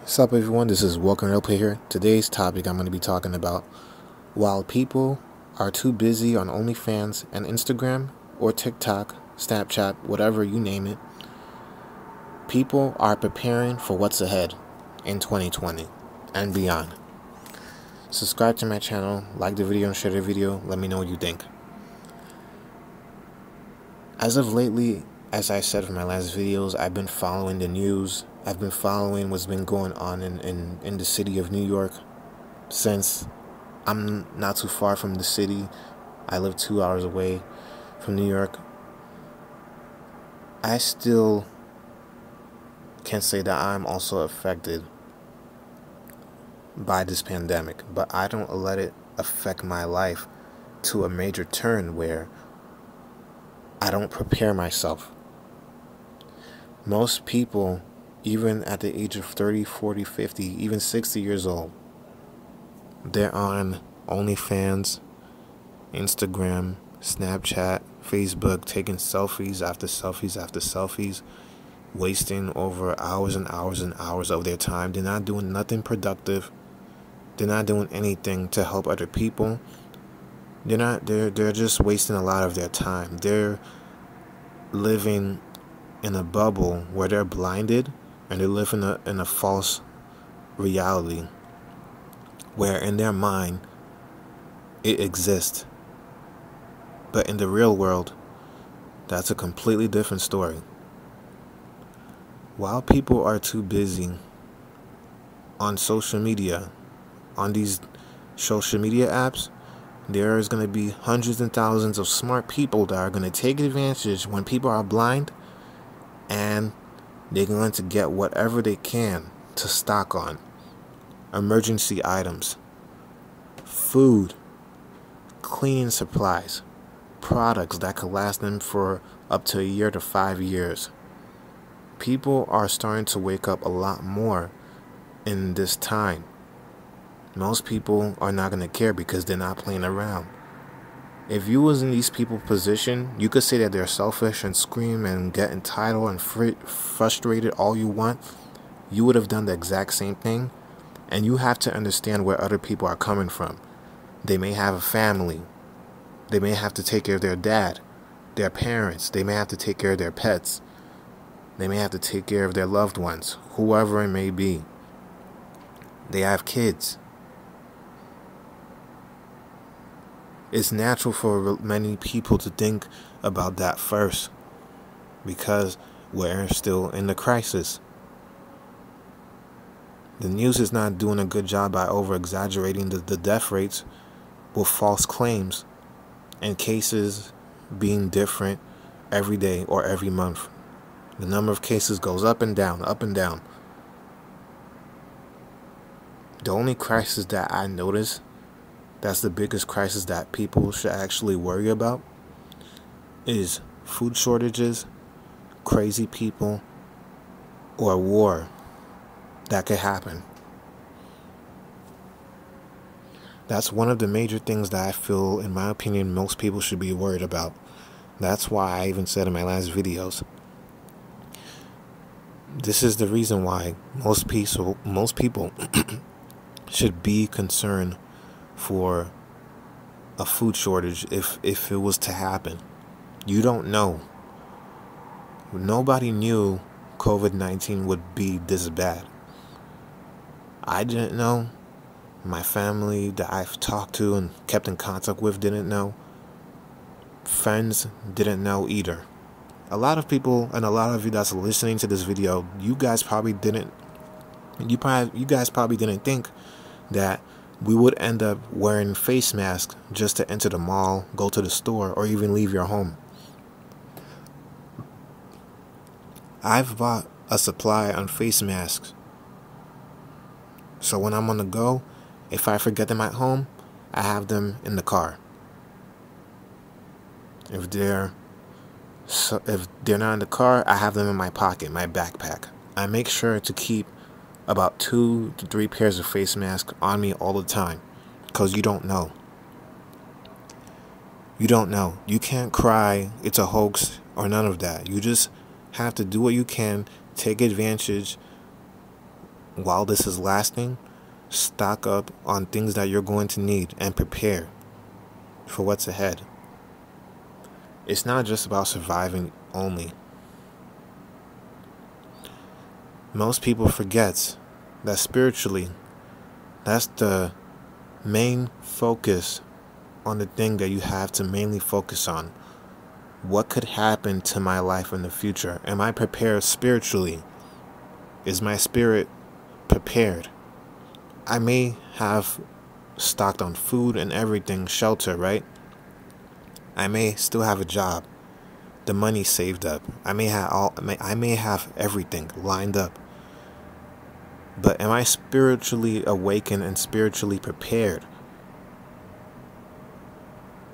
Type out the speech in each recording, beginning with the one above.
What's up, everyone? This is Welcome Replay here. Today's topic I'm going to be talking about: while people are too busy on Onlyfans and Instagram or TikTok, Snapchat, whatever you name it, people are preparing for what's ahead in 2020 and beyond. Subscribe to my channel, like the video and share the video. Let me know what you think. As of lately, as I said in my last videos, I've been following the news. I've been following what's been going on in the city of New York, since I'm not too far from the city. I live 2 hours away from New York. I still can say that I'm also affected by this pandemic, but I don't let it affect my life to a major turn where I don't prepare myself. Most people, even at the age of 30, 40, 50, even 60 years old, they're on Onlyfans, Instagram, Snapchat, Facebook, taking selfies after selfies after selfies, wasting over hours and hours and hours of their time. They're not doing nothing productive. They're not doing anything to help other people. They're just wasting a lot of their time. They're living in a bubble where they're blinded, and they live in a false reality where in their mind it exists, but in the real world that's a completely different story. While people are too busy on social media, on these social media apps, there is going to be hundreds and thousands of smart people that are going to take advantage when people are blind, and they're going to get whatever they can to stock on. Emergency items, food, cleaning supplies, products that could last them for up to a year to 5 years. People are starting to wake up a lot more in this time. Most people are not going to care because they're not playing around. If you was in these people's position, you could say that they're selfish and scream and get entitled and frustrated all you want. You would have done the exact same thing. And you have to understand where other people are coming from. They may have a family. They may have to take care of their dad, their parents. They may have to take care of their pets. They may have to take care of their loved ones, whoever it may be. They have kids. It's natural for many people to think about that first, because we're still in the crisis. The news is not doing a good job by over-exaggerating the death rates with false claims and cases being different every day or every month. The number of cases goes up and down, up and down. The only crisis that I notice, that's the biggest crisis that people should actually worry about, is food shortages, crazy people, or war that could happen. That's one of the major things that I feel, in my opinion, most people should be worried about. That's why I even said in my last videos, this is the reason why most people should be concerned for a food shortage if it was to happen. You don't know. Nobody knew COVID-19 would be this bad. I didn't know. My family that I've talked to and kept in contact with didn't know. Friends didn't know either. A lot of people, and a lot of you that's listening to this video, you guys probably didn't think that we would end up wearing face masks just to enter the mall, go to the store, or even leave your home. I've bought a supply on face masks, so when I'm on the go, if I forget them at home, I have them in the car. If they're not in the car, I have them in my pocket, my backpack. I make sure to keep about 2 to 3 pairs of face masks on me all the time, because you don't know. You don't know. You can't cry it's a hoax or none of that. You just have to do what you can, take advantage while this is lasting, stock up on things that you're going to need and prepare for what's ahead. It's not just about surviving only. Most people forget that spiritually, that's the main focus on the thing that you have to mainly focus on. What could happen to my life in the future? Am I prepared spiritually? Is my spirit prepared? I may have stocked on food and everything, shelter, right? I may still have a job, the money saved up. I may have everything lined up. But am I spiritually awakened and spiritually prepared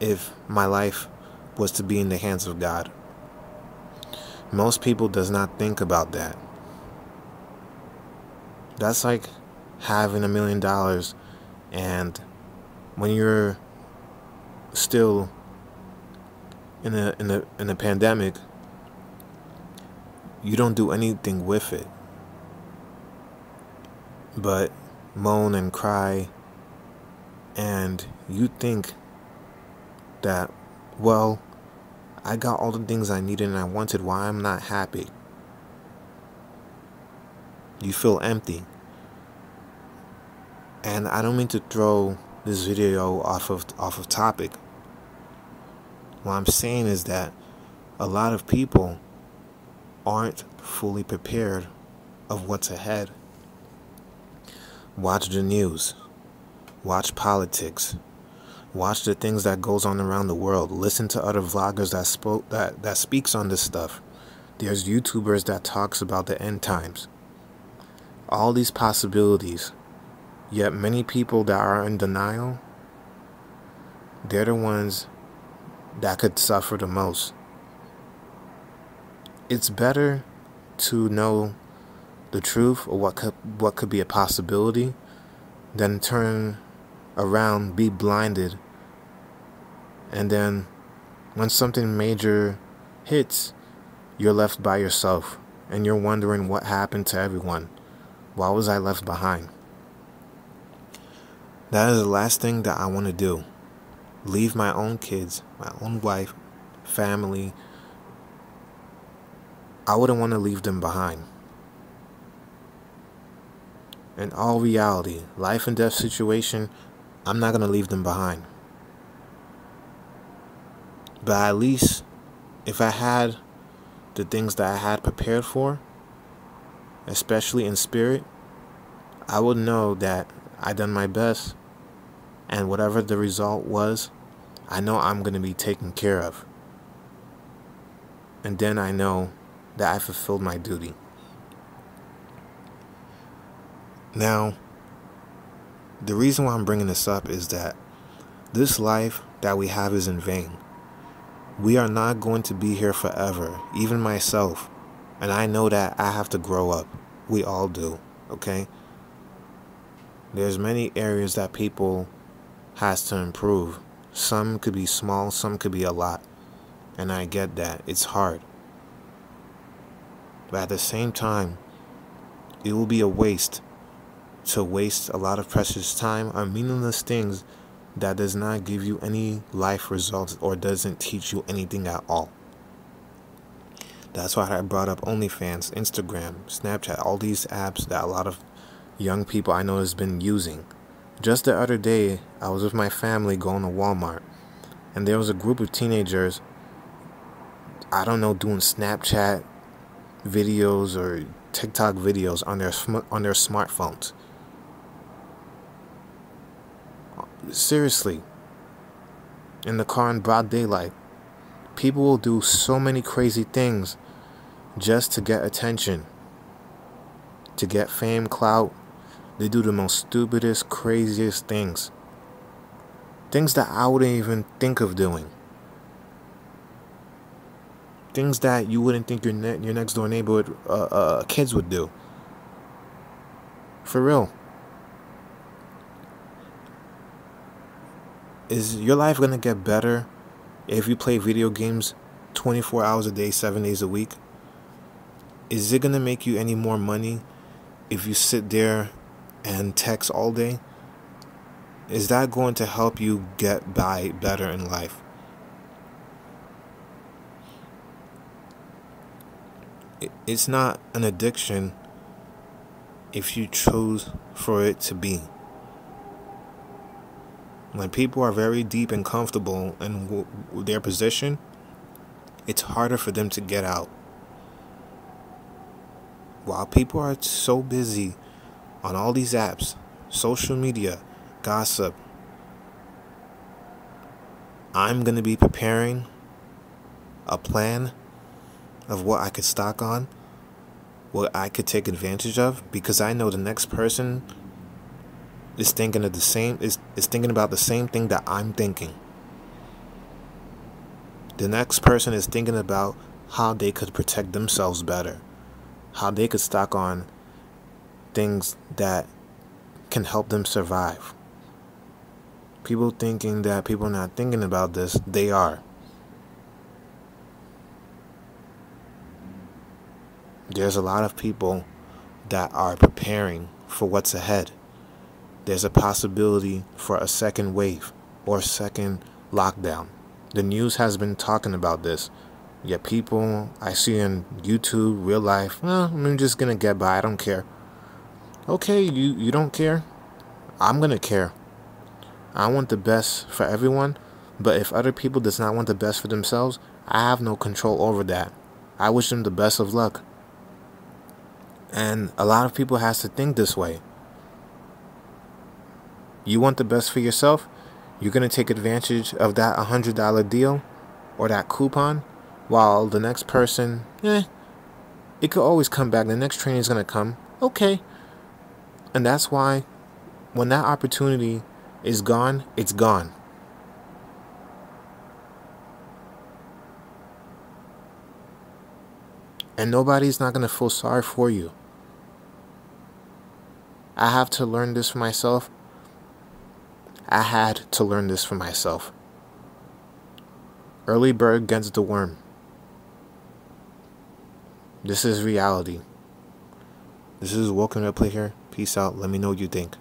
if my life was to be in the hands of God? Most people does not think about that. That's like having $1 million, and when you're still in a pandemic, you don't do anything with it but moan and cry, and you think that, well, I got all the things I needed and I wanted, why I'm not happy? You feel empty. And I don't mean to throw this video off of topic. What I'm saying is that a lot of people aren't fully prepared of what's ahead. Watch the news. Watch politics. Watch the things that goes on around the world. Listen to other vloggers that speaks on this stuff. There's YouTubers that talks about the end times. All these possibilities. Yet many people that are in denial, they're the ones that could suffer the most. It's better to know the truth or what could be a possibility than turn around, be blinded, and then when something major hits, you're left by yourself and you're wondering what happened to everyone. Why was I left behind? That is the last thing that I want to do. Leave my own kids, my own wife, family. I wouldn't want to leave them behind. In all reality, life and death situation, I'm not going to leave them behind. But at least, if I had the things that I had prepared for, especially in spirit, I would know that I done my best. And whatever the result was, I know I'm going to be taken care of. And then I know that I fulfilled my duty. Now, the reason why I'm bringing this up is that this life that we have is in vain. We are not going to be here forever, even myself. And I know that I have to grow up. We all do, okay? There's many areas that people has to improve. Some could be small, some could be a lot. And I get that. It's hard. But at the same time, it will be a waste to waste a lot of precious time on meaningless things that does not give you any life results or doesn't teach you anything at all. That's why I brought up Onlyfans, Instagram, Snapchat, all these apps that a lot of young people I know has been using. Just the other day, I was with my family going to Walmart, and there was a group of teenagers, I don't know, doing Snapchat videos or TikTok videos on their smartphones. Seriously, in the car in broad daylight, people will do so many crazy things just to get attention, to get fame, clout. They do the most stupidest, craziest things. Things that I wouldn't even think of doing. Things that you wouldn't think your next door neighborhood kids would do. For real. Is your life going to get better if you play video games 24 hours a day, 7 days a week? Is it going to make you any more money if you sit there and text all day, is that going to help you get by better in life? It's not an addiction if you choose for it to be. When people are very deep and comfortable in their position, it's harder for them to get out. While people are so busy on all these apps, social media, gossip, I'm going to be preparing a plan of what I could stock on, what I could take advantage of, because I know the next person is thinking of the same is thinking about the same thing that I'm thinking. The next person is thinking about how they could protect themselves better, how they could stock on things that can help them survive. People thinking that people are not thinking about this, they are. There's a lot of people that are preparing for what's ahead. There's a possibility for a second wave or second lockdown. The news has been talking about this. Yet people I see on YouTube, real life, I'm just going to get by. I don't care. Okay, you don't care? I'm going to care. I want the best for everyone. But if other people does not want the best for themselves, I have no control over that. I wish them the best of luck. And a lot of people has to think this way. You want the best for yourself? You're going to take advantage of that $100 deal or that coupon, while the next person, it could always come back. The next train is going to come. Okay. And that's why when that opportunity is gone, it's gone. And nobody's not going to feel sorry for you. I have to learn this for myself. I had to learn this for myself. Early bird gets the worm. This is reality. This is Welcome to Play here. Peace out. Let me know what you think.